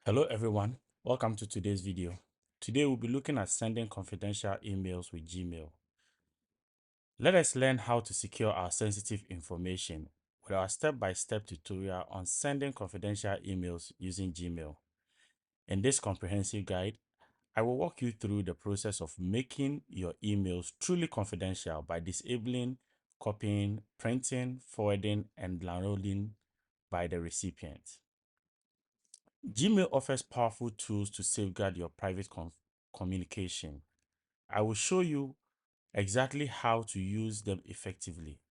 Hello everyone, welcome to today's video. Today we'll be looking at sending confidential emails with Gmail. Let us learn how to secure our sensitive information with our step-by-step tutorial on sending confidential emails using Gmail. In this comprehensive guide, I will walk you through the process of making your emails truly confidential by disabling, copying, printing, forwarding, and downloading by the recipient. Gmail offers powerful tools to safeguard your private communication. I will show you exactly how to use them effectively,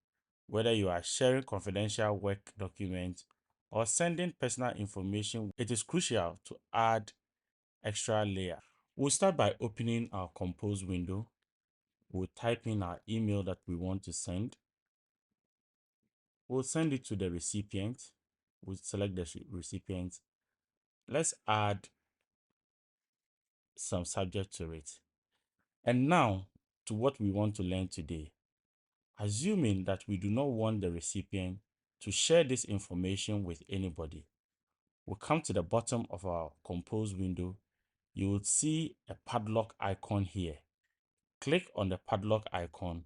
whether you are sharing confidential work documents or sending personal information. It is crucial to add extra layer. We'll start by opening our compose window. We'll type in our email that we want to send. We'll send it to the recipient. We'll select the recipient. Let's add some subject to it. And now to what we want to learn today. Assuming that we do not want the recipient to share this information with anybody, we'll come to the bottom of our compose window. You will see a padlock icon here. Click on the padlock icon,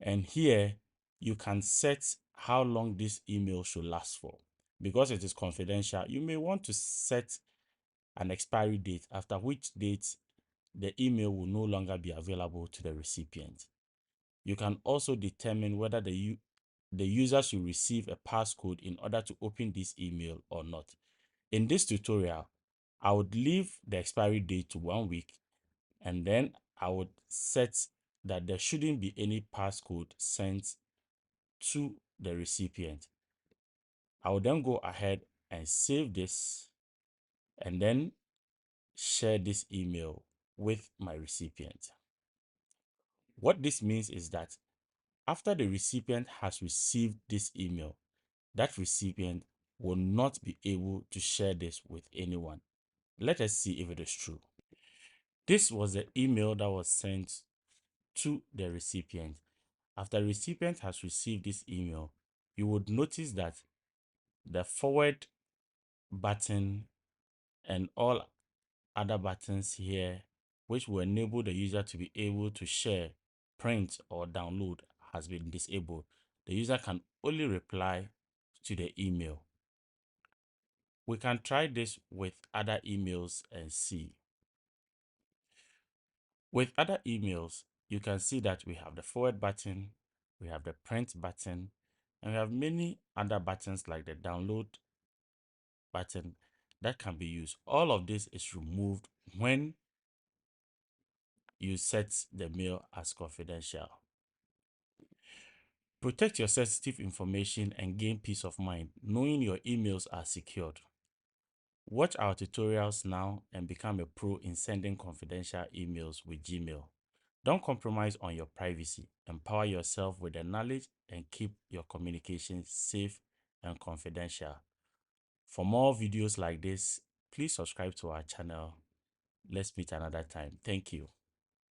and here you can set how long this email should last for. Because it is confidential, you may want to set an expiry date, after which date the email will no longer be available to the recipient. You can also determine whether the user should receive a passcode in order to open this email or not. In this tutorial, I would leave the expiry date to 1 week, and then I would set that there shouldn't be any passcode sent to the recipient. I will then go ahead and save this and then share this email with my recipient. What this means is that after the recipient has received this email, that recipient will not be able to share this with anyone. Let us see if it is true. This was the email that was sent to the recipient. After the recipient has received this email, you would notice that the forward button and all other buttons here, which will enable the user to be able to share, print, or download, has been disabled. The user can only reply to the email. We can try this with other emails and see. With other emails, you can see that we have the forward button, we have the print button, and we have many other buttons like the download button that can be used. All of this is removed when you set the mail as confidential. Protect your sensitive information and gain peace of mind knowing your emails are secured. Watch our tutorials now and become a pro in sending confidential emails with Gmail. Don't compromise on your privacy. Empower yourself with the knowledge and keep your communication safe and confidential. For more videos like this, please subscribe to our channel. Let's meet another time. Thank you.